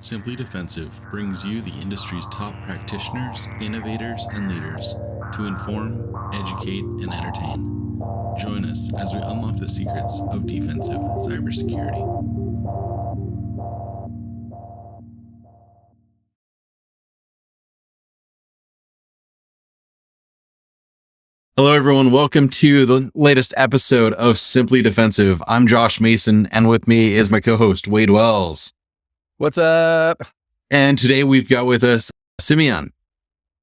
Simply Defensive brings you the industry's top practitioners, innovators, and leaders to inform, educate, and entertain. Join us as we unlock the secrets of defensive cybersecurity. Hello, everyone. Welcome to the latest episode of Simply Defensive. I'm Josh Mason, and with me is my co-host, Wade Wells. What's up? And today we've got with us Simeon.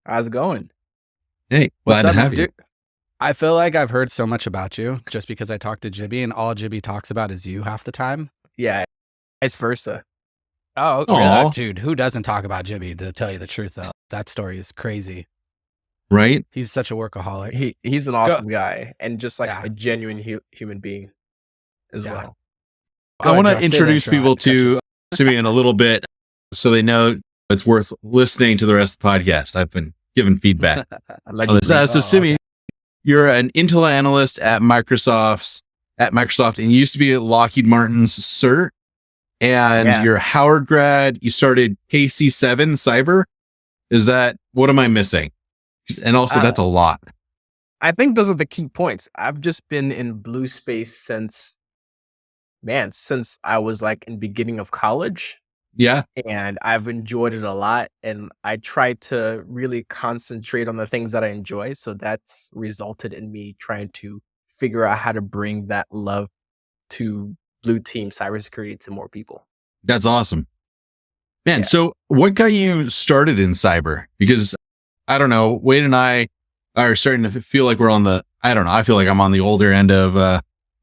How's it going? Hey, glad to have you. Dude, I feel like I've heard so much about you just because I talk to Jibby, and all Jibby talks about is you half the time. Yeah, vice versa. Oh, Aw. really? Dude, who doesn't talk about Jibby, to tell you the truth, though? That story is crazy. Right? He's such a workaholic. He's an awesome guy and just like Yeah. a genuine human being as Yeah. well. Go I ahead, want to Josh, say the introduce intro. people I cut you. to Simeon a little bit so they know it's worth listening to the rest of the podcast. I've been given feedback. Allegedly. So Oh, Simeon, you're an Intel analyst at Microsoft, and you used to be at Lockheed Martin's cert, and Yeah. you're a Howard grad. You started KC7 Cyber. What am I missing? And also, that's a lot. I think those are the key points. I've just been in blue space since I was like in beginning of college, Yeah. and I've enjoyed it a lot. And I try to really concentrate on the things that I enjoy. So that's resulted in me trying to figure out how to bring that love to blue team cybersecurity to more people. That's awesome. Man, Yeah. so what got you started in cyber? Because I don't know, Wade and I are starting to feel like I feel like I'm on the older end of a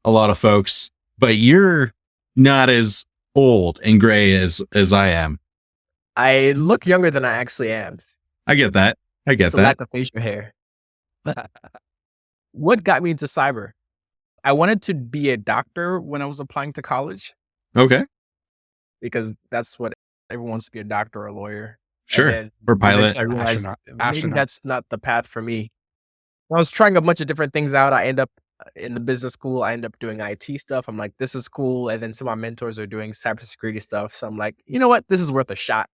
lot of folks, but you're not as old and gray as I am. I look younger than I actually am. I get that. It's a lack of facial hair. What got me into cyber? I wanted to be a doctor when I was applying to college Okay. because that's what everyone wants to be, a doctor or a lawyer. Sure. And then Or pilot. eventually I realized maybe Astronaut. that's not the path for me. I was trying a bunch of different things out. I end up in the business school. I end up doing IT stuff. I'm like, this is cool. And then some of my mentors are doing cybersecurity stuff. So I'm like, you know what? This is worth a shot.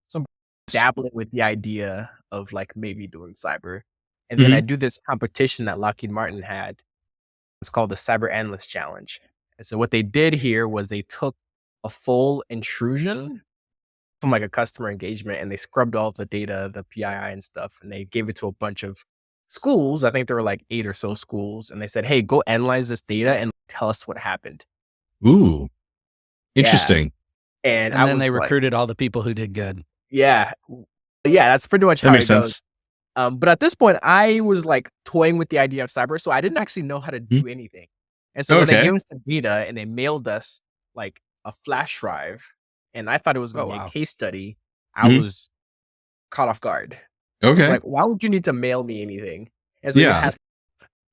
So I'm dabbling with the idea of like maybe doing cyber. And then I do this competition that Lockheed Martin had. It's called the Cyber Analyst Challenge. And so what they did here was they took a full intrusion from like a customer engagement and they scrubbed all of the data, the PII and stuff, and they gave it to a bunch of schools. I think there were like 8 or so schools, and they said, hey, go analyze this data and tell us what happened. Ooh. Interesting. And And I then was they like, recruited all the people who did good. yeah, that's pretty much That how makes it goes. sense. But at this point, I was like toying with the idea of cyber, so I didn't actually know how to do anything. And so when they Okay. gave us the data and they mailed us like a flash drive, and I thought it was going to Oh, be wow. a case study, I Mhm. was caught off guard. I was Okay. like, why would you need to mail me anything? And so you Yeah. have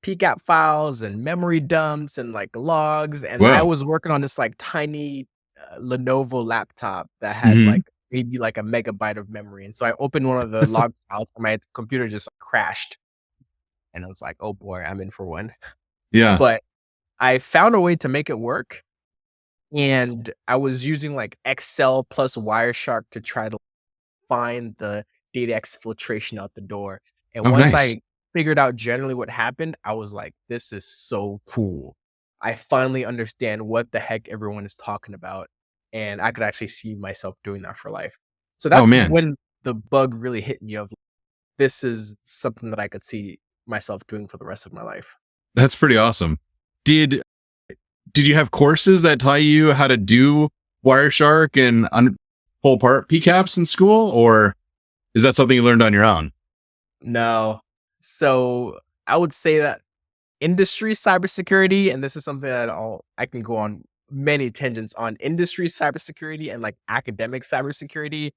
PCAP files and memory dumps and like logs. And I Wow. was working on this like tiny Lenovo laptop that had Mhm. like maybe like a megabyte of memory. And so I opened one of the log files and my computer just crashed. And I was like, oh boy, I'm in for one. Yeah. But I found a way to make it work. And I was using like Excel plus Wireshark to try to find the data exfiltration out the door. And Oh, once nice. I figured out generally what happened, I was like, this is so cool. I finally understand what the heck everyone is talking about. And I could actually see myself doing that for life. So that's man. when the bug really hit me of this is something that I could see myself doing for the rest of my life. That's pretty awesome. Did you have courses that taught you how to do Wireshark and pull apart PCAPs in school, or is that something you learned on your own? No. So I would say that industry cybersecurity, and this is something that I can go on many tangents on, industry cybersecurity and like academic cybersecurity,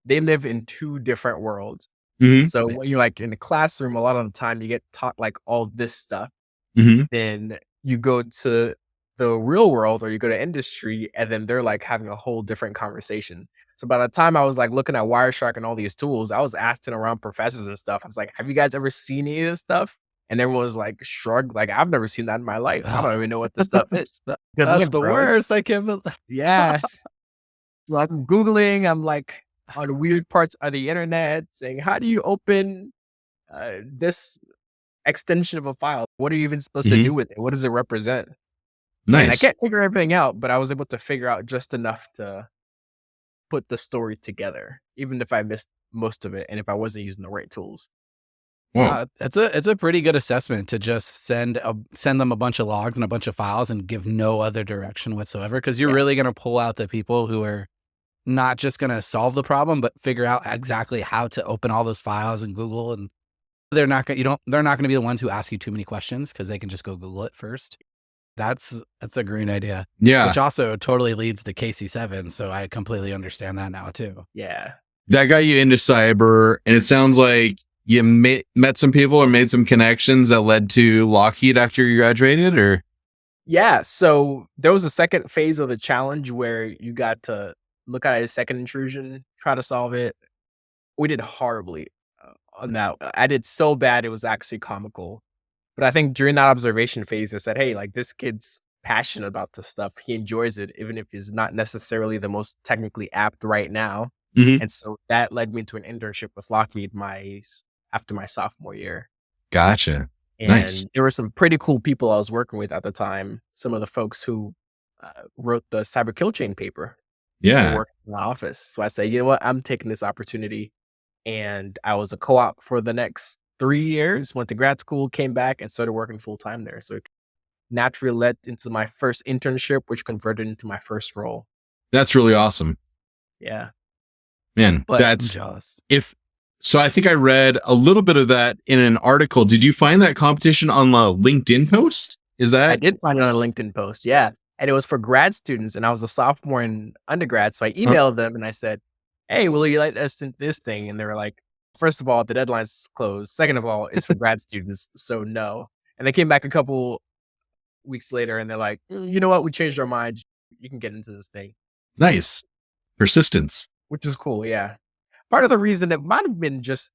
they live in two different worlds. Mhm. So when you're like in the classroom, a lot of the time you get taught like all this stuff. Mhm. Then you go to the real world or you go to industry and then they're like having a whole different conversation. So by the time I was like looking at Wireshark and all these tools, I was asking around professors and stuff. I was like, have you guys ever seen any of this stuff? And everyone was like, shrugged, like, I've never seen that in my life. I don't even know what this stuff is. That's Because look, the bro, it's- worst. I can't believe. Yes. So I'm Googling, I'm like on weird parts of the internet saying, how do you open this extension of a file? What are you even supposed to Mhm. do with it? What does it represent? And I Nice. can't figure everything out, but I was able to figure out just enough to put the story together, even if I missed most of it and if I wasn't using the right tools. Whoa. It's a pretty good assessment to just send them a bunch of logs and a bunch of files and give no other direction whatsoever, because you're Yeah. really going to pull out the people who are not just going to solve the problem, but figure out exactly how to open all those files in Google. And they're not going to be the ones who ask you too many questions because they can just go Google it first. That's a great idea, Yeah. which also totally leads to KC7. So I completely understand that now too. Yeah. That got you into cyber, and it sounds like you met some people or made some connections that led to Lockheed after you graduated, or? Yeah. So there was a second phase of the challenge where you got to look at a second intrusion, try to solve it. We did horribly on that. I did so bad, it was actually comical. But I think during that observation phase, I said, hey, like this kid's passionate about this stuff. He enjoys it, even if he's not necessarily the most technically apt right now. Mhm. And so that led me to an internship with Lockheed after my sophomore year. Gotcha. Nice. And there were some pretty cool people I was working with at the time. Some of the folks who wrote the cyber kill chain paper were Yeah. working in the office. So I said, you know what, I'm taking this opportunity. And I was a co-op for the next 3 years, went to grad school, came back and started working full time there. So it naturally led into my first internship, which converted into my first role. That's really awesome. Yeah. Man, But I'm that's jealous. so I think I read a little bit of that in an article. Did you find that competition on the LinkedIn post? Is I that? did find it on a LinkedIn post. Yeah. And it was for grad students. And I was a sophomore in undergrad. So I emailed them and I said, hey, will you let us into this thing? And they were like, first of all, the deadline's closed. Second of all, it's for grad students. So no. And they came back a couple weeks later and they're like, you know what? We changed our mind. You can get into this thing, Nice. Persistence. which is cool. Yeah. Part of the reason it might have been just,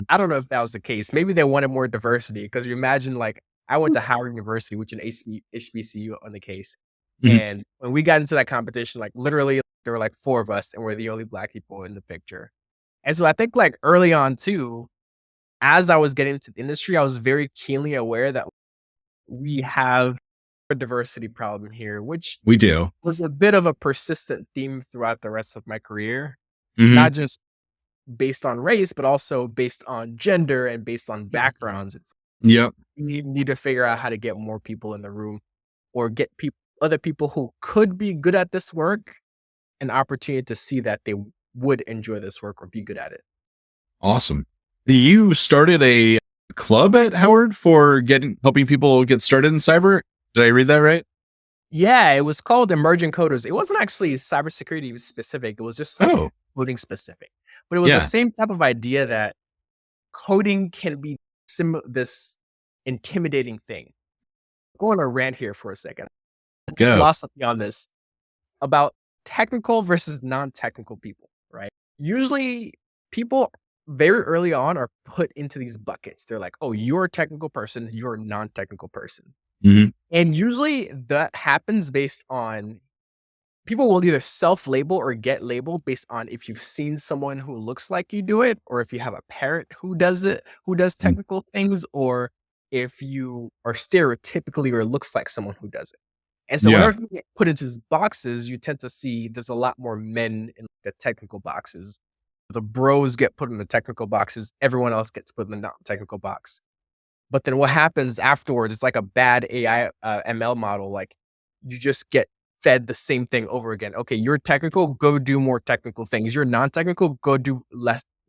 I don't know if that was the case. Maybe they wanted more diversity because you imagine like I went to Howard University, which is an HBCU on the case. Mhm. And when we got into that competition, like literally there were like 4 of us and we're the only Black people in the picture. And so I think like early on too, as I was getting into the industry, I was very keenly aware that we have a diversity problem here, which We do. was a bit of a persistent theme throughout the rest of my career, Mhm. not just based on race, but also based on gender and based on backgrounds. It's Yep. you need to figure out how to get more people in the room or get other people who could be good at this work an opportunity to see that they would enjoy this work or be good at it. Awesome. You started a club at Howard for helping people get started in cyber. Did I read that right? Yeah, it was called Emerging Coders. It wasn't actually cybersecurity specific. It was just like Oh, coding specific. But it was the yeah. same type of idea that coding can be this intimidating thing. Go on a rant here for a second. Go. Philosophy on this about technical versus non-technical people, right? Usually people very early on are put into these buckets. They're like, oh, you're a technical person, you're a non-technical person. Mhm. And usually that happens based on people will either self-label or get labeled based on if you've seen someone who looks like you do it, or if you have a parent who does it, who does Mm. technical things, or if you are stereotypically or looks like someone who does it. And so Yeah. whenever you get put into these boxes, you tend to see there's a lot more men in the technical boxes. The bros get put in the technical boxes. Everyone else gets put in the non-technical box. But then what happens afterwards is like a bad AI ML model. Like you just get fed the same thing over again. Okay, you're technical, go do more technical things. You're non-technical, go do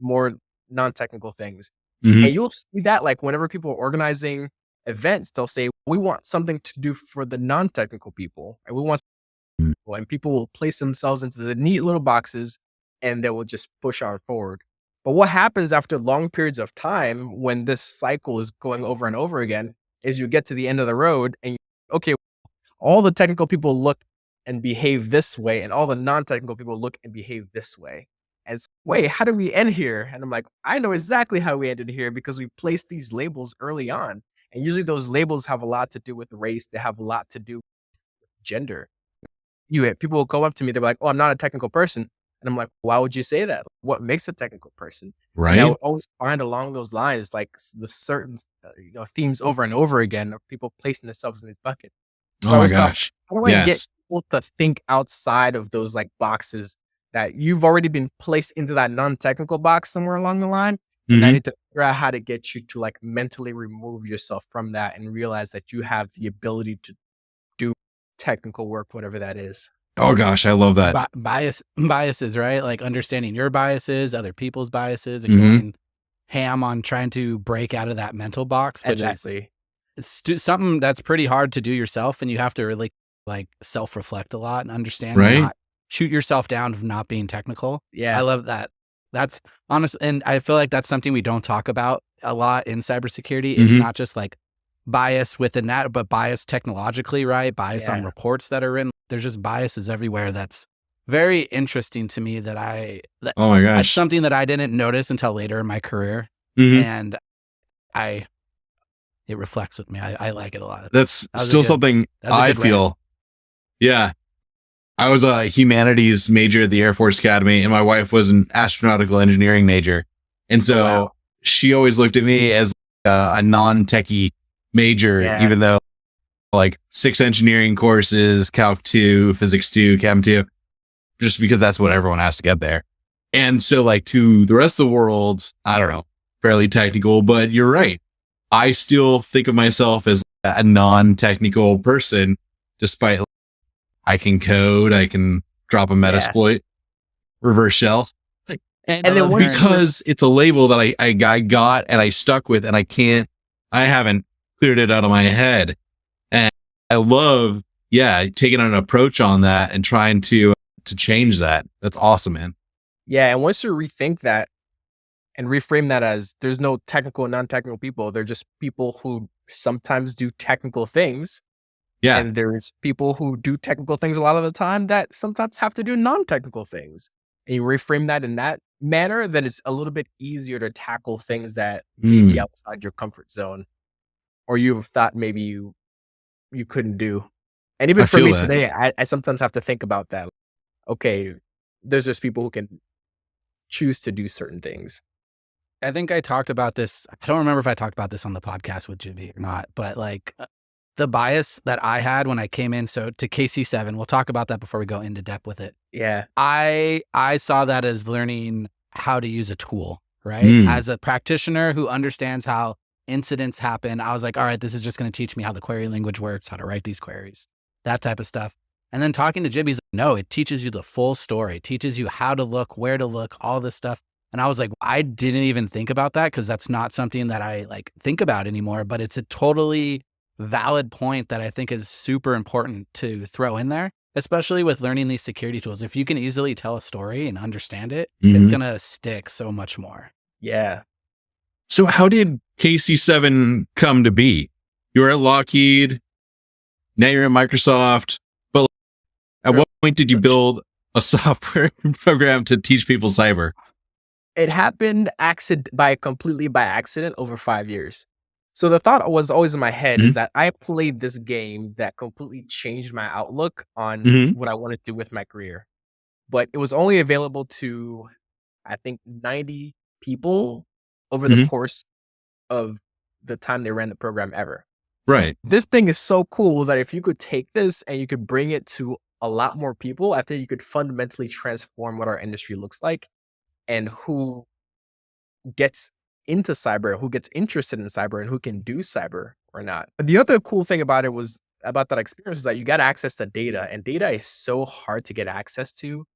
more non-technical things. Mhm. And you'll see that like whenever people are organizing events, they'll say, we want something to do for the non-technical people. And we want, Mm. and people will place themselves into the neat little boxes and they will just push on forward. But what happens after long periods of time when this cycle is going over and over again is you get to the end of the road and okay, all the technical people look and behave this way, and all the non-technical people look and behave this way. And it's, wait, how do we end here? And I'm like, I know exactly how we ended here because we placed these labels early on. And usually those labels have a lot to do with race. They have a lot to do with gender. people will go up to me, they're like, "Oh, I'm not a technical person." And I'm like, "Why would you say that? What makes a technical person?" And I Right? would always find along those lines, like the certain themes over and over again of people placing themselves in these buckets. So Oh I my always thought, gosh. how do I get Yes. people to think outside of those like boxes that you've already been placed into that non-technical box somewhere along the line? And I Hmm. need to figure out how to get you to like mentally remove yourself from that and realize that you have the ability to do technical work, whatever that is. Oh gosh, I love that. Biases, right? Like understanding your biases, other people's biases, and Hmm. going ham on trying to break out of that mental box, which is Exactly. something that's pretty hard to do yourself, and you have to really like self-reflect a lot and understand and Right? not shoot yourself down of not being technical. I Yeah. love that. That's honest, and I feel like that's something we don't talk about a lot in cybersecurity. It's Hmm. not just like bias within that, but bias technologically, right? Bias on Yeah. reports that are in. There's just biases everywhere. That's very interesting to me. Oh my That's gosh. something that I didn't notice until later in my career, Hmm. and I it reflects with me. I like it a lot. That's That was a still good. something That was a I good rant. feel. Yeah. I was a humanities major at the Air Force Academy, and my wife was an astronautical engineering major. And Oh, so wow. she always looked at me as a non-techie major, Yeah. even though like 6 engineering courses, Calc 2, Physics 2, Chem 2, just because that's what everyone has to get there. And so like to the rest of the world, I don't know, fairly technical, but you're right. I still think of myself as a non-technical person, despite I can code, I can drop a Yeah. Metasploit, reverse shell, And And then once you because it's a label that I got and I stuck with, and I haven't cleared it out of my head. And I love, taking an approach on that and trying to change that. That's awesome, man. yeah, and once you rethink that and reframe that as there's no technical and non-technical people, they're just people who sometimes do technical things. Yeah, And there's people who do technical things a lot of the time that sometimes have to do non-technical things. And you reframe that in that manner, then it's a little bit easier to tackle things that may be outside your comfort zone or you've thought maybe you couldn't do. And even I for feel me that. today, I sometimes have to think about that. Okay, there's just people who can choose to do certain things. I think I talked about this. I don't remember if I talked about this on the podcast with Jimmy or not, but like the bias that I had when I came in. So to KC7, we'll talk about that before we go into depth with it. Yeah. I saw that as learning how to use a tool, right? Mm, As a practitioner who understands how incidents happen, I was like, all right, this is just going to teach me how the query language works, how to write these queries, that type of stuff. And then talking to Jimmy, he's like, no, it teaches you the full story. It teaches you how to look, where to look, all this stuff. And I was like, I didn't even think about that because that's not something that I like think about anymore, but it's a totally valid point that I think is super important to throw in there, especially with learning these security tools. If you can easily tell a story and understand it, it's mhm. going to stick so much more. Yeah. So how did KC7 come to be? You were at Lockheed, now you're at Microsoft, but at what point did you build a software program to teach people cyber? It happened completely by accident over 5 years. So the thought was always in my head is Mhm. that I played this game that completely changed my outlook on Mhm. what I wanted to do with my career. But it was only available to, I think, 90 people over the Mhm. course of the time they ran the program ever. Right. This thing is so cool that if you could take this and you could bring it to a lot more people, I think you could fundamentally transform what our industry looks like and who gets into cyber, who gets interested in cyber, and who can do cyber or not. But the other cool thing about that experience is that you got access to data, and data is so hard to get access to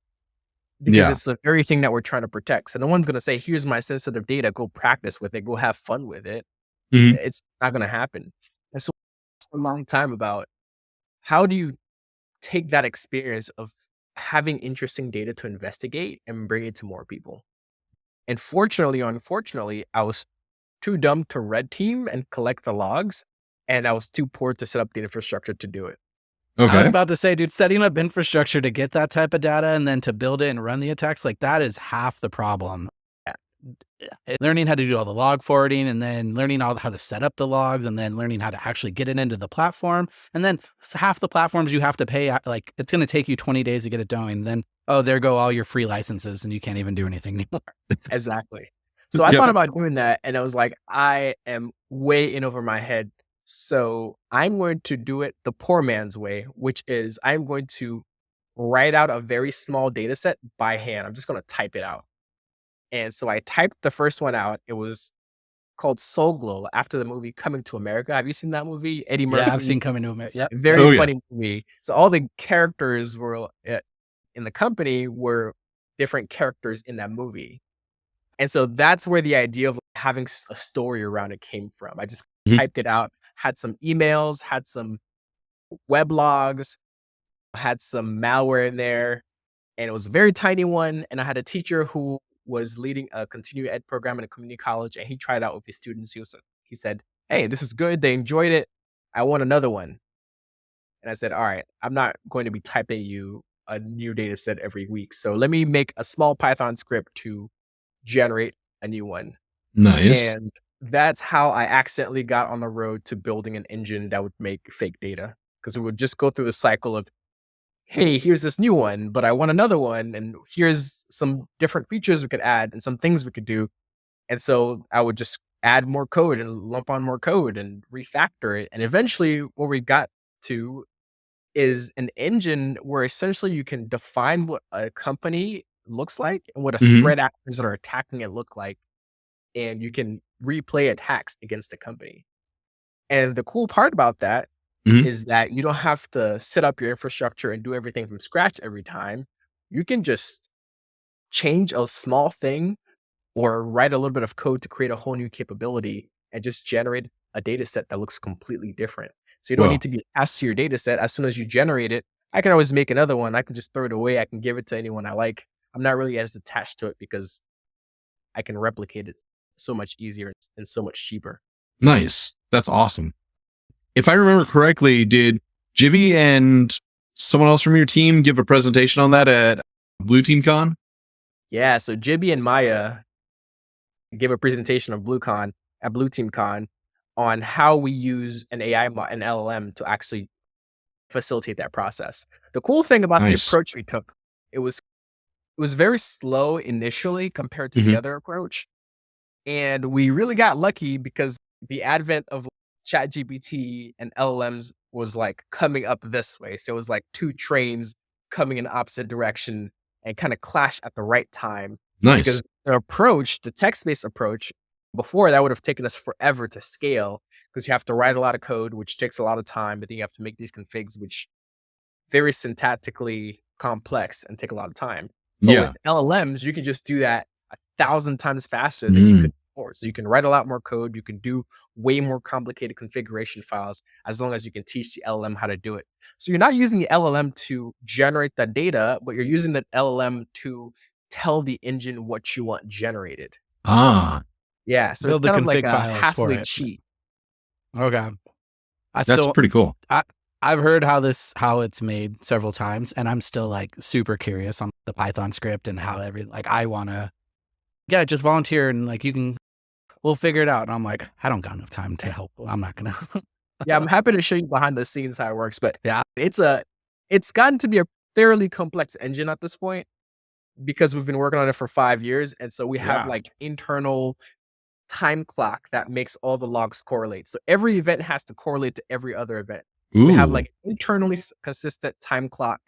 because Yeah. it's the very thing that we're trying to protect. So no one's going to say, "Here's my sensitive data. Go practice with it. Go have fun with it." Mhm. It's not going to happen. And so it's a long time about how do you take that experience of having interesting data to investigate and bring it to more people. And fortunately or unfortunately, I was too dumb to red team and collect the logs, and I was too poor to set up the infrastructure to do it. I was Okay. about to say, dude, setting up infrastructure to get that type of data and then to build it and run the attacks, like that is half the problem. Yeah. learning how to do all the log forwarding, and then learning how to set up the logs, and then learning how to actually get it into the platform. And then half the platforms you have to pay, like it's going to take you 20 days to get it going. Then, oh, there go all your free licenses and you can't even do anything anymore. Exactly. So I thought about doing that, and I was like, I am way in over my head. So I'm going to do it the poor man's way, which is I'm going to write out a very small data set by hand. I'm just going to type it out. And so I typed the first one out. It was called Soul Glow after the movie Coming to America. Have you seen that movie? Eddie Murphy. Yeah, I've seen Coming to America. Yep. Very funny movie. So all the characters were in the company were different characters in that movie. And so that's where the idea of having a story around it came from. I just typed it out, had some emails, had some web logs, had some malware in there, and it was a very tiny one. And I had a teacher who was leading a continuing ed program in a community college, and he tried out with his students. He said, "Hey, this is good. They enjoyed it. I want another one." And I said, "All right, I'm not going to be typing you a new data set every week. So let me make a small Python script to generate a new one." Nice. And that's how I accidentally got on the road to building an engine that would make fake data. Because we would just go through the cycle of, hey, here's this new one, but I want another one. And here's some different features we could add and some things we could do. And so I would just add more code and lump on more code and refactor it. And eventually what we got to is an engine where essentially you can define what a company looks like and what a threat actors that are attacking it look like. And you can replay attacks against the company. And the cool part about that is that you don't have to set up your infrastructure and do everything from scratch every time. You can just change a small thing or write a little bit of code to create a whole new capability and just generate a data set that looks completely different. So you don't need to be attached to your data set. As soon as you generate it, I can always make another one. I can just throw it away. I can give it to anyone I like. I'm not really as attached to it because I can replicate it so much easier and so much cheaper. Nice. That's awesome. If I remember correctly, did Jibby and someone else from your team give a presentation on that at Blue Team Con? Yeah, so Jibby and Maya gave a presentation of at Blue Team Con on how we use an AI and LLM to actually facilitate that process. The cool thing about the approach we took, it was very slow initially compared to the other approach. And we really got lucky because the advent of ChatGPT and LLMs was like coming up this way. So it was like two trains coming in opposite direction and kind of clash at the right time. Nice. Because the approach, the text-based approach, before that would have taken us forever to scale because you have to write a lot of code, which takes a lot of time, but then you have to make these configs, which very syntactically complex and take a lot of time. But with LLMs, you can just do that 1,000 times faster than you could before. So you can write a lot more code. You can do way more complicated configuration files as long as you can teach the LLM how to do it. So you're not using the LLM to generate the data, but you're using the LLM to tell the engine what you want generated. Yeah. So Build it's kind of like config a files for halfway it. cheat. Okay. That's pretty cool. I've heard how it's made several times, and I'm still like super curious on the Python script and how I want to, just volunteer and like we'll figure it out. And I'm like, I don't got enough time to help. I'm not going to. Yeah, I'm happy to show you behind the scenes how it works, but yeah, it's gotten to be a fairly complex engine at this point because we've been working on it for 5 years. And so we have like internal time clock that makes all the logs correlate. So every event has to correlate to every other event. We have like internally consistent time clock.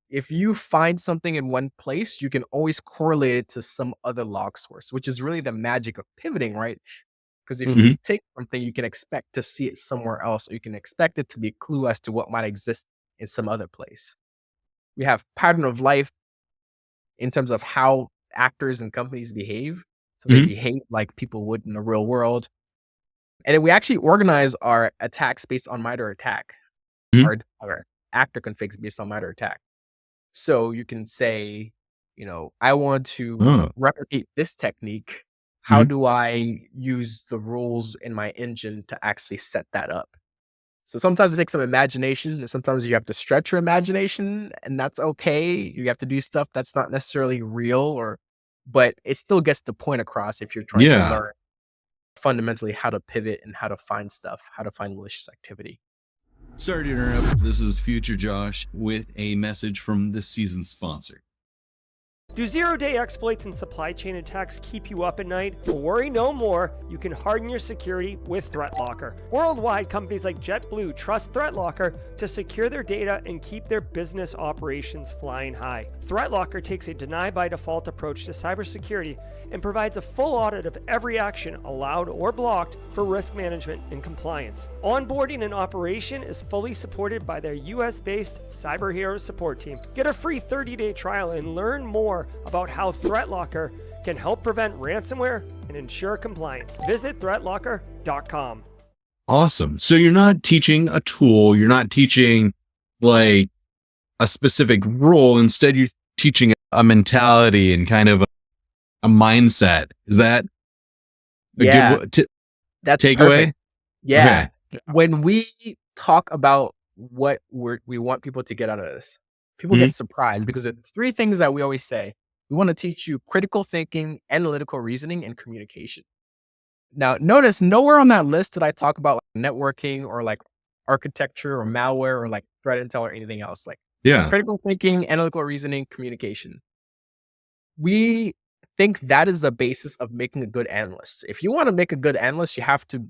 If you find something in one place, you can always correlate it to some other log source, which is really the magic of pivoting, right? Because if you take something, you can expect to see it somewhere else, or you can expect it to be a clue as to what might exist in some other place. We have pattern of life in terms of how actors and companies behave. So they behave like people would in the real world. And then we actually organize our attacks based on MITRE ATT&CK, our actor configs based on MITRE ATT&CK. So you can say, I want to replicate this technique. How do I use the rules in my engine to actually set that up? So sometimes it takes some imagination, and sometimes you have to stretch your imagination, and that's okay. You have to do stuff that's not necessarily real or but it still gets the point across if you're trying to learn fundamentally how to pivot and how to find stuff, how to find malicious activity. Sorry to interrupt. This is Future Josh with a message from this season's sponsor. Do zero-day exploits and supply chain attacks keep you up at night? Well, worry no more. You can harden your security with ThreatLocker. Worldwide, companies like JetBlue trust ThreatLocker to secure their data and keep their business operations flying high. ThreatLocker takes a deny-by-default approach to cybersecurity and provides a full audit of every action allowed or blocked for risk management and compliance. Onboarding and operation is fully supported by their US-based Cyber Heroes support team. Get a free 30-day trial and learn more about how ThreatLocker can help prevent ransomware and ensure compliance. Visit threatlocker.com. Awesome. So you're not teaching a tool, you're not teaching like a specific role. Instead, you're teaching a mentality and kind of a mindset. Is that a good that's takeaway? Perfect. Yeah. Okay. When we talk about what we want people to get out of this, people get surprised because it's three things that we always say. We want to teach you critical thinking, analytical reasoning, and communication. Now, notice nowhere on that list did I talk about like networking or like architecture or malware or like threat intel or anything else. Like critical thinking, analytical reasoning, communication. We think that is the basis of making a good analyst. If you want to make a good analyst, you have to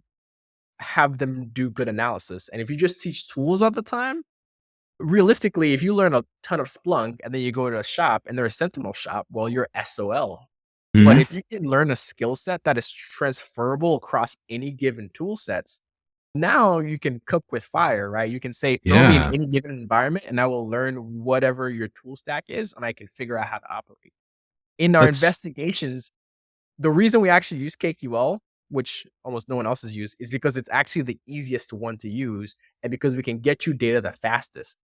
have them do good analysis. And if you just teach tools all the time, realistically, if you learn a ton of Splunk and then you go to a shop and they're a Sentinel shop, well, you're SOL. But if you can learn a skill set that is transferable across any given tool sets, now you can cook with fire, right? You can say, throw me in any given environment and I will learn whatever your tool stack is and I can figure out how to operate. In our investigations, the reason we actually use KQL, which almost no one else has used, is because it's actually the easiest one to use and because we can get you data the fastest.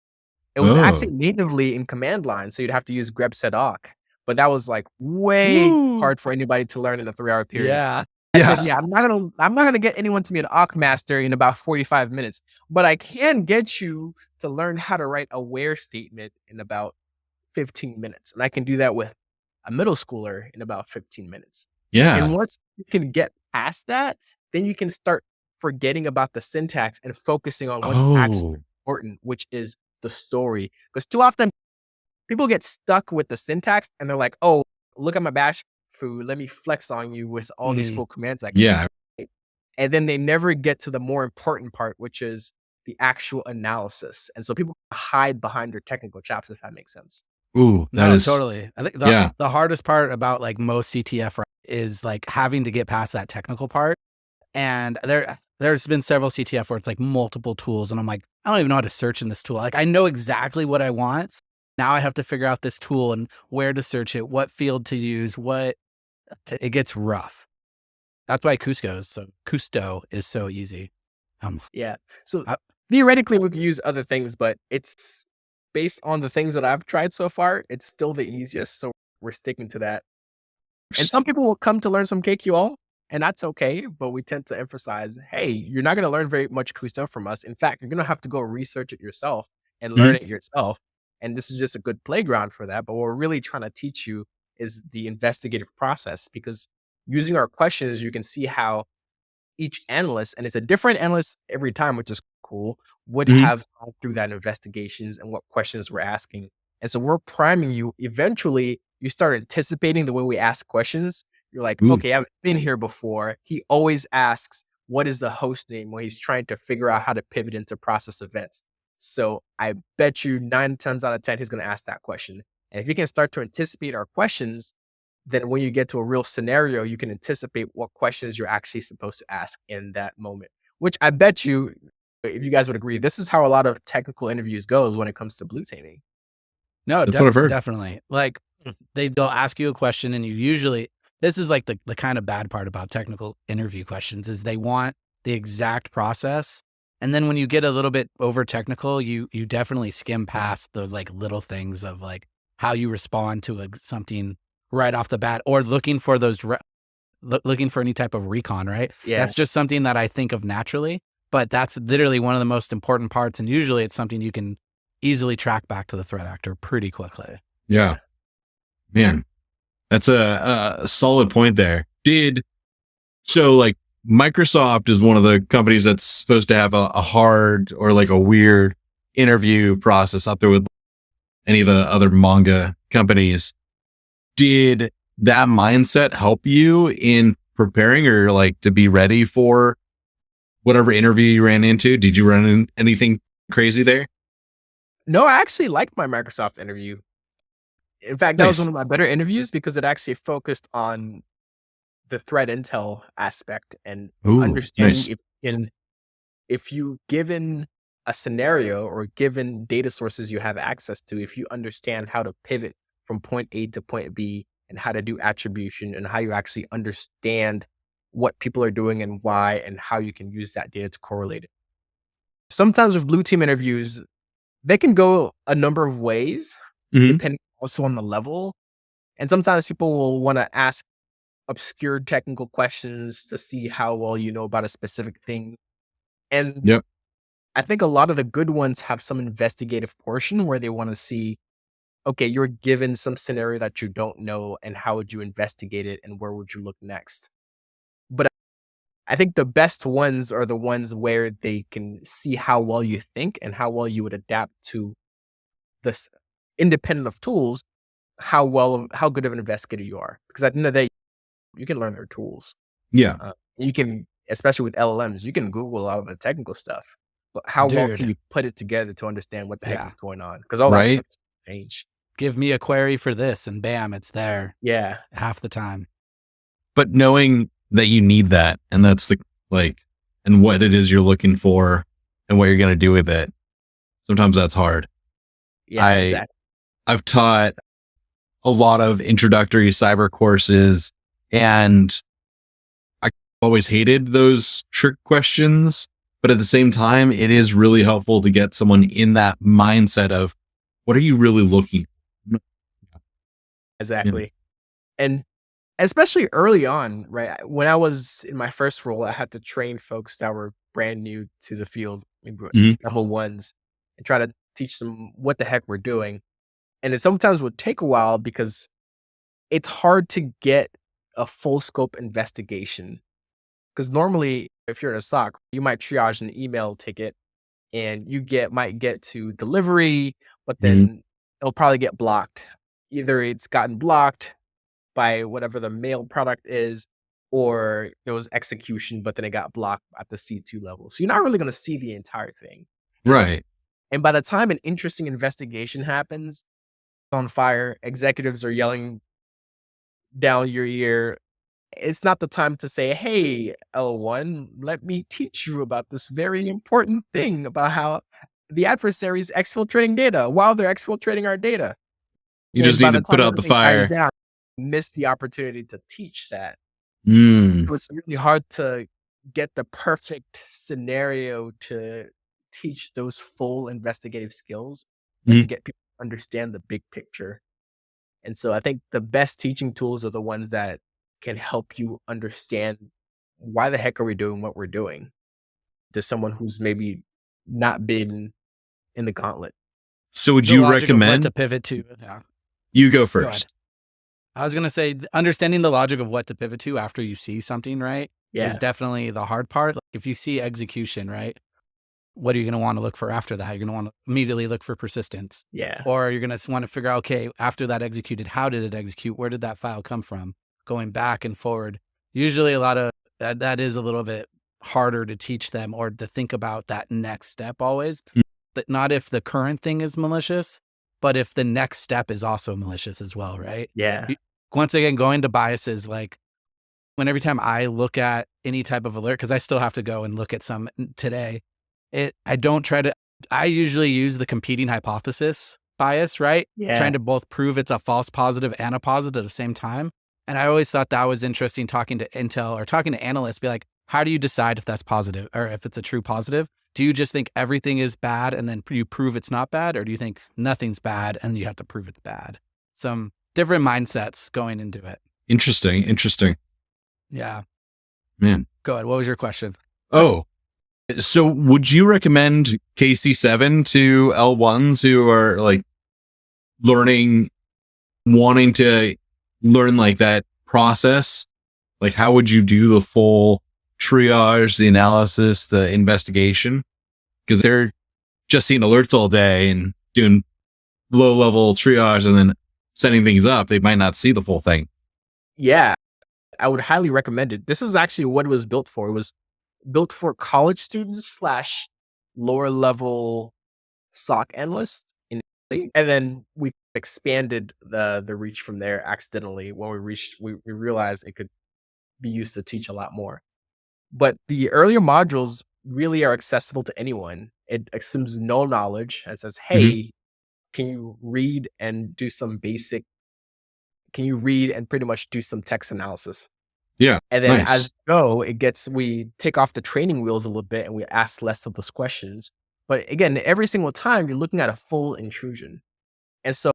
It was actually natively in command line, so you'd have to use grep set awk, but that was like way hard for anybody to learn in a 3-hour period. Yeah. I said, I'm not gonna get anyone to be an awk master in about 45 minutes, but I can get you to learn how to write a where statement in about 15 minutes, and I can do that with a middle schooler in about 15 minutes. And once you can get past that, then you can start forgetting about the syntax and focusing on what's actually important, which is the story. Because too often people get stuck with the syntax and they're like, oh, look at my bash foo, let me flex on you with all these cool commands I can write. And then they never get to the more important part, which is the actual analysis. And so people hide behind their technical chops, if that makes sense. Ooh, that is totally. I think the hardest part about like most CTF is like having to get past that technical part. And there's been several CTF where it's like multiple tools. And I'm like, I don't even know how to search in this tool. Like I know exactly what I want. Now I have to figure out this tool and where to search it, what field to use, it gets rough. That's why Custo is so easy. So theoretically we could use other things, but it's based on the things that I've tried so far, it's still the easiest. So we're sticking to that. And some people will come to learn some KQL, and that's okay. But we tend to emphasize, hey, you're not going to learn very much Custo from us. In fact, you're going to have to go research it yourself and learn it yourself. And this is just a good playground for that. But what we're really trying to teach you is the investigative process, because using our questions, you can see how each analyst, and it's a different analyst every time, which is cool, would have gone through that investigations and what questions we're asking. And so we're priming you. Eventually, you start anticipating the way we ask questions. You're like, okay, I've been here before. He always asks, what is the host name when he's trying to figure out how to pivot into process events? So I bet you 9 times out of 10, he's going to ask that question. And if you can start to anticipate our questions, then when you get to a real scenario, you can anticipate what questions you're actually supposed to ask in that moment, which I bet you, if you guys would agree, this is how a lot of technical interviews goes when it comes to blue teaming. No, That's what I've heard. definitely. Like they'll ask you a question and you usually, this is like the kind of bad part about technical interview questions is they want the exact process. And then when you get a little bit over technical, you definitely skim past those like little things of like how you respond to something right off the bat, or looking for looking for any type of recon, right? Yeah. That's just something that I think of naturally, but that's literally one of the most important parts. And usually it's something you can easily track back to the threat actor pretty quickly. Yeah, man, That's a solid point there. So like Microsoft is one of the companies that's supposed to have a hard or like a weird interview process up there with any of the other manga companies. Did that mindset help you in preparing or like to be ready for whatever interview you ran into? Did you run into anything crazy there? No, I actually liked my Microsoft interview. In fact, that was Nice. one of my better interviews because it actually focused on the threat intel aspect and Ooh, understanding nice. if you given a scenario or given data sources you have access to, if you understand how to pivot from point A to point B and how to do attribution and how you actually understand what people are doing and why and how you can use that data to correlate it. Sometimes with blue team interviews, they can go a number of ways, Mhm. depending also on the level. And sometimes people will want to ask obscure technical questions to see how well you know about a specific thing. And Yep. I think a lot of the good ones have some investigative portion where they want to see, okay, you're given some scenario that you don't know, and how would you investigate it, and where would you look next? But I think the best ones are the ones where they can see how well you think and how well you would adapt to this independent of tools, how good of an investigator you are. Because at the end of the day, you can learn their tools. Yeah. You can, especially with LLMs, you can Google a lot of the technical stuff, but how well can Dude. you put it together to understand what the heck Yeah. is going on? Because all that Right. stuff can change. Give me a query for this and bam, it's there Yeah. half the time. But knowing that you need that and that's the like, and what it is you're looking for and what you're going to do with it. Sometimes that's hard. Yeah, I- exactly. I've taught a lot of introductory cyber courses and I always hated those trick questions, but at the same time, it is really helpful to get someone in that mindset of what are you really looking for? Exactly. And especially early on, right? When I was in my first role, I had to train folks that were brand new to the field, maybe Mhm. level ones, and try to teach them what the heck we're doing. And it sometimes would take a while because it's hard to get a full scope investigation. Because normally, if you're in a SOC, you might triage an email ticket and might get to delivery, but then it'll probably get blocked. Either it's gotten blocked by whatever the mail product is, or there was execution, but then it got blocked at the C2 level. So you're not really going to see the entire thing. Right. And by the time an interesting investigation happens, on fire, executives are yelling down your ear. It's not the time to say, hey, L1, let me teach you about this very important thing about how the adversary is exfiltrating data while they're exfiltrating our data. You And just by need the to put time out the everything dies fire. down, you miss the opportunity to teach that. Mm. So it's really hard to get the perfect scenario to teach those full investigative skills and get people to understand the big picture. And so I think the best teaching tools are the ones that can help you understand why the heck are we doing what we're doing to someone who's maybe not been in the gauntlet. So would The you logic of what recommend to pivot to? Yeah. you go Go first? ahead. I was going to say, understanding the logic of what to pivot to after you see something, right, Yeah. is definitely the hard part. Like if you see execution, right, what are you going to want to look for after that? You're going to want to immediately look for persistence. Yeah. Or you're going to want to figure out, okay, after that executed, how did it execute? Where did that file come from? Going back and forward. Usually a lot of that is a little bit harder to teach them or to think about that next step always. But not if the current thing is malicious, but if the next step is also malicious as well, right? Yeah. Once again, going to biases, like when every time I look at any type of alert, because I still have to go and look at some today, I usually use the competing hypothesis bias, right? Yeah. Trying to both prove it's a false positive and a positive at the same time. And I always thought that was interesting talking to Intel or talking to analysts, be like, how do you decide if that's positive or if it's a true positive? Do you just think everything is bad and then you prove it's not bad? Or do you think nothing's bad and you have to prove it's bad? Some different mindsets going into it. Interesting. Yeah. Man. Go ahead. What was your question? Oh, so would you recommend KC7 to L1s who are like learning, wanting to learn like that process, like how would you do the full triage, the analysis, the investigation? Because they're just seeing alerts all day and doing low level triage and then setting things up. They might not see the full thing. Yeah, I would highly recommend it. This is actually what it was built for. It was built for college students slash lower level SOC analysts. And then we expanded the reach from there accidentally. When we realized it could be used to teach a lot more. But the earlier modules really are accessible to anyone. It assumes no knowledge and says, hey, can you read and pretty much do some text analysis? Yeah. And then nice. as we go, we take off the training wheels a little bit and we ask less of those questions. But again, every single time you're looking at a full intrusion. And so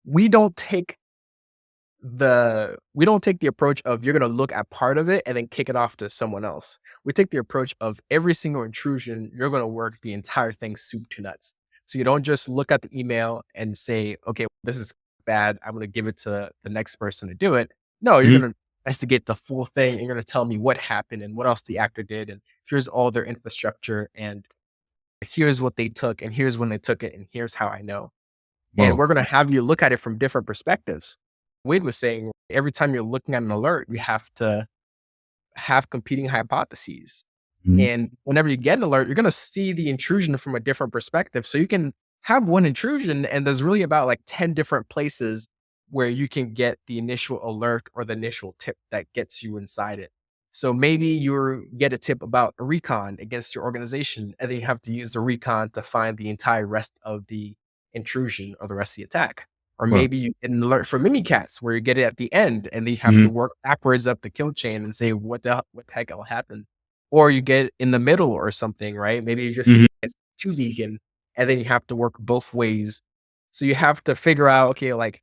we don't take the approach of you're going to look at part of it and then kick it off to someone else. We take the approach of every single intrusion, you're going to work the entire thing soup to nuts. So you don't just look at the email and say, okay, this is bad, I'm going to give it to the next person to do it. No, you're going to investigate the full thing. And you're going to tell me what happened and what else the actor did. And here's all their infrastructure. And here's what they took. And here's when they took it. And here's how I know. Whoa. And we're going to have you look at it from different perspectives. Wade was saying, every time you're looking at an alert, you have to have competing hypotheses. And whenever you get an alert, you're going to see the intrusion from a different perspective. So you can have one intrusion and there's really about like 10 different places where you can get the initial alert or the initial tip that gets you inside it. So maybe you get a tip about a recon against your organization, and then you have to use the recon to find the entire rest of the intrusion or the rest of the attack. Or maybe you get an alert for Mimikatz where you get it at the end and then you have to work backwards up the kill chain and say, what the heck will happen? Or you get in the middle or something, right? Maybe you just see it's 2 beacon and then you have to work both ways. So you have to figure out, okay, like,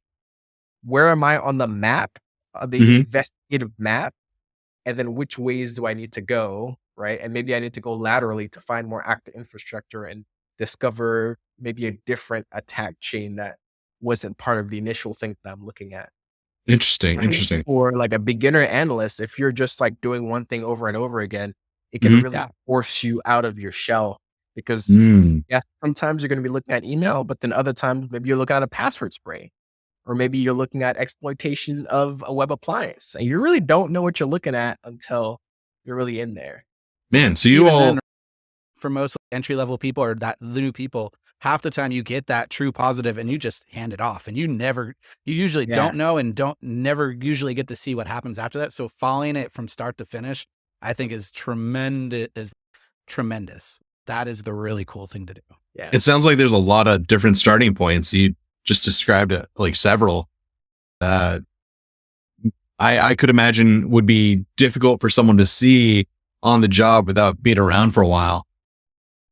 where am I on the map, the investigative map? And then which ways do I need to go, right? And maybe I need to go laterally to find more active infrastructure and discover maybe a different attack chain that wasn't part of the initial thing that I'm looking at. Interesting. Or like a beginner analyst, if you're just like doing one thing over and over again, it can really force you out of your shell because sometimes you're going to be looking at email, but then other times maybe you're looking at a password spray, or maybe you're looking at exploitation of a web appliance, and you really don't know what you're looking at until you're really in there. Man, so for most entry-level people or the new people, half the time you get that true positive and you just hand it off, and you usually don't know and never usually get to see what happens after that. So following it from start to finish, I think is tremendous. That is the really cool thing to do. Yeah. It sounds like there's a lot of different starting points. You just described it, like several. I could imagine would be difficult for someone to see on the job without being around for a while.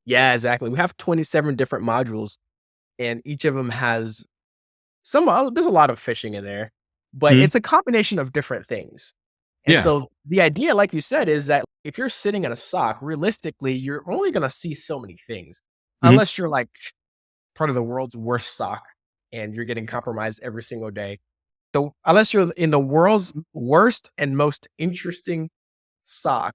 Yeah, exactly. We have 27 different modules, and each of them has there's a lot of phishing in there, but it's a combination of different things. And so the idea, like you said, is that if you're sitting in a SOC, realistically, you're only going to see so many things, unless you're like part of the world's worst SOC and you're getting compromised every single day. So unless you're in the world's worst and most interesting SOC,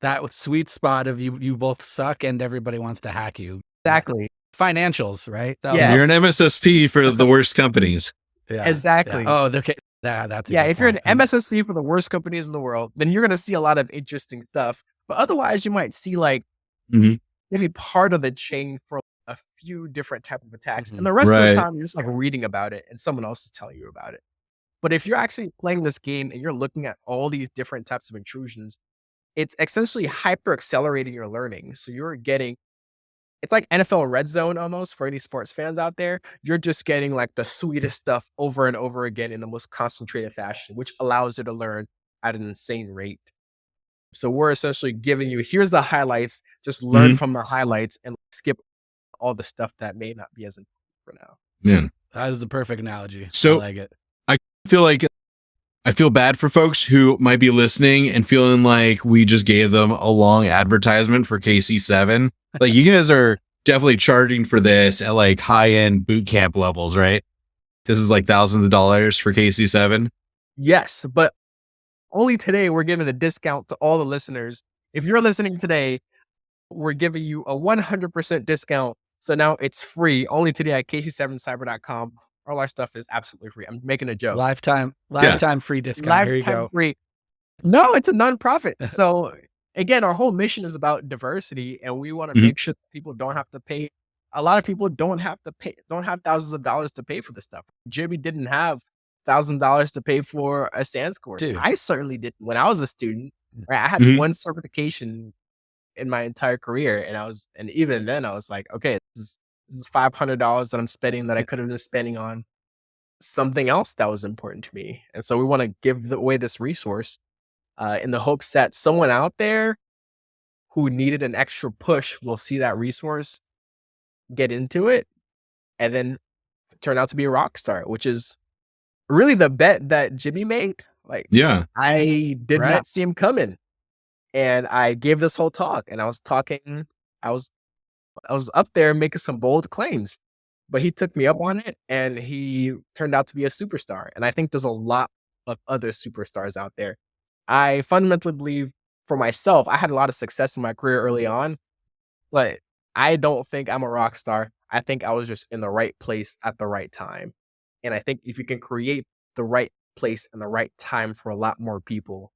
that sweet spot of you both suck and everybody wants to hack you. Exactly. Financials, right? You're an MSSP for the worst companies. Yeah. Exactly. Yeah. Oh, okay. That's if you're an MSSP for the worst companies in the world, then you're going to see a lot of interesting stuff. But otherwise, you might see like maybe part of the chain for a few different type of attacks, and the rest of the time you're just like reading about it and someone else is telling you about it. But if you're actually playing this game and you're looking at all these different types of intrusions, it's essentially hyper accelerating your learning. So it's like NFL red zone almost for any sports fans out there. You're just getting like the sweetest stuff over and over again in the most concentrated fashion, which allows you to learn at an insane rate. So we're essentially giving you, here's the highlights, just learn from the highlights and skip all the stuff that may not be as important for now. Yeah. That is the perfect analogy. So I like it. I feel bad for folks who might be listening and feeling like we just gave them a long advertisement for KC7. Like, you guys are definitely charging for this at like high end boot camp levels, right? This is like thousands of dollars for KC7. Yes, but only today we're giving a discount to all the listeners. If you're listening today, we're giving you a 100% discount. So now it's free only today at kc7cyber.com. All our stuff is absolutely free. I'm making a joke. Lifetime free discount. Here you Lifetime go. free. No, it's a nonprofit. So again, our whole mission is about diversity, and we want to make sure that people don't have to pay. A lot of people don't have thousands of dollars to pay for this stuff. Jimmy didn't have $1,000 to pay for a SANS course. Dude. I certainly did when I was a student. Right? I had one certification in my entire career, and even then I was like, okay, this is $500 that I'm spending that I could have been spending on something else that was important to me. And so we want to give away this resource in the hopes that someone out there who needed an extra push will see that resource, get into it, and then turn out to be a rock star, which is really the bet that Jimmy made. Like, I did not see him coming. And I gave this whole talk, and I was up there making some bold claims, but he took me up on it, and he turned out to be a superstar. And I think there's a lot of other superstars out there. I fundamentally believe for myself, I had a lot of success in my career early on, but I don't think I'm a rock star. I think I was just in the right place at the right time. And I think if you can create the right place and the right time for a lot more people,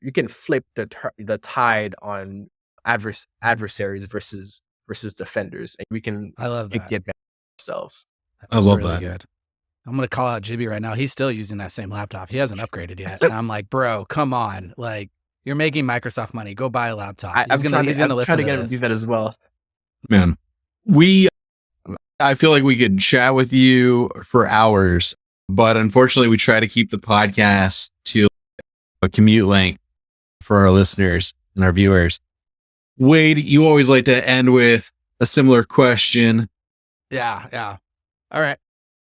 you can flip the tide on adversaries versus defenders, and we can get back ourselves. I love really that. Good. I'm going to call out Jibby right now. He's still using that same laptop. He hasn't upgraded yet. And I'm like, bro, come on. Like, you're making Microsoft money. Go buy a laptop. I'm trying to get him to do that as well. Man, I feel like we could chat with you for hours, but unfortunately we try to keep the podcast to a commute length for our listeners and our viewers. Wade, you always like to end with a similar question. Yeah. All right.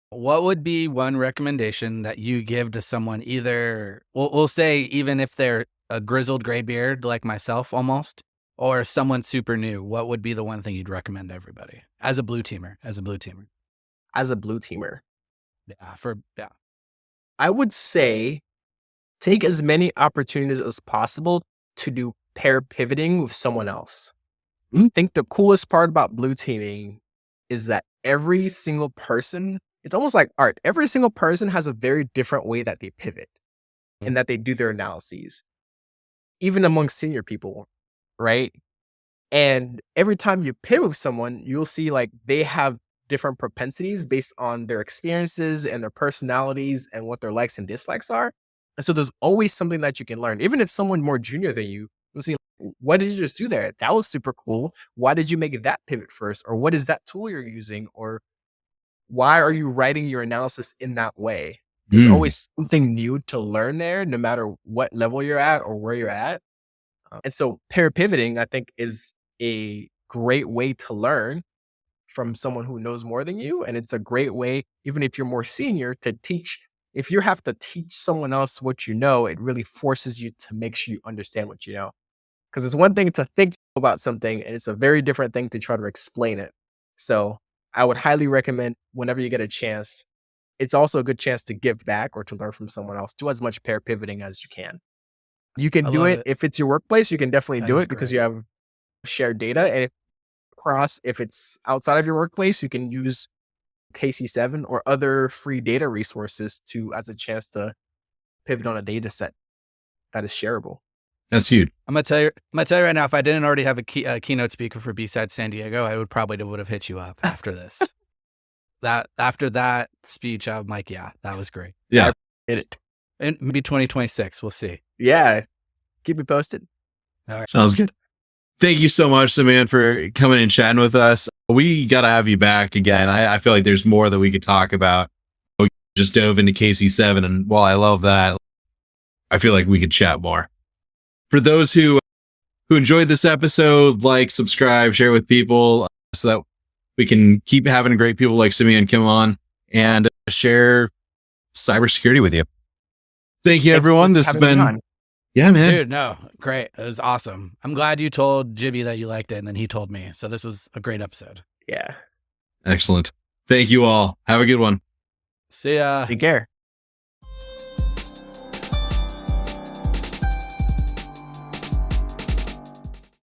What would be one recommendation that you give to someone, either, we'll say, even if they're a grizzled gray beard like myself almost, or someone super new? What would be the one thing you'd recommend to everybody as a blue teamer? Yeah. I would say take as many opportunities as possible to do pair pivoting with someone else. I think the coolest part about blue teaming is that every single person, it's almost like art. Every single person has a very different way that they pivot and that they do their analyses, even among senior people, right? And every time you pivot with someone, you'll see like they have different propensities based on their experiences and their personalities and what their likes and dislikes are. And so there's always something that you can learn. Even if someone more junior than you, you'll see, what did you just do there? That was super cool. Why did you make that pivot first? Or what is that tool you're using? Or why are you writing your analysis in that way? There's always something new to learn there, no matter what level you're at or where you're at. And so pair pivoting, I think, is a great way to learn from someone who knows more than you. And it's a great way, even if you're more senior, to teach. If you have to teach someone else what you know, it really forces you to make sure you understand what you know. Because it's one thing to think about something, and it's a very different thing to try to explain it. So I would highly recommend, whenever you get a chance, it's also a good chance to give back or to learn from someone else. Do as much pair pivoting as you can. You can do it if it's your workplace. You can definitely do it because you have shared data. And if it's outside of your workplace, you can use KC7 or other free data resources as a chance to pivot on a data set that is shareable. That's huge. I'm gonna tell you right now, if I didn't already have a keynote speaker for B-Side San Diego, I would have hit you up after this. After that speech, I'm like, yeah, that was great. Yeah. Hit it. And maybe 2026, we'll see. Yeah. Keep me posted. All right. Sounds good. Thank you so much, Simeon, for coming and chatting with us. We got to have you back again. I feel like there's more that we could talk about. We just dove into KC7, and while I love that, I feel like we could chat more. For those who enjoyed this episode, like, subscribe, share with people so that we can keep having great people like Simeon come on and share cybersecurity with you. Thank you, everyone. This has been... Yeah, man. Dude, no, great. It was awesome. I'm glad you told Jibby that you liked it, and then he told me. So this was a great episode. Yeah. Excellent. Thank you all. Have a good one. See ya. Take care.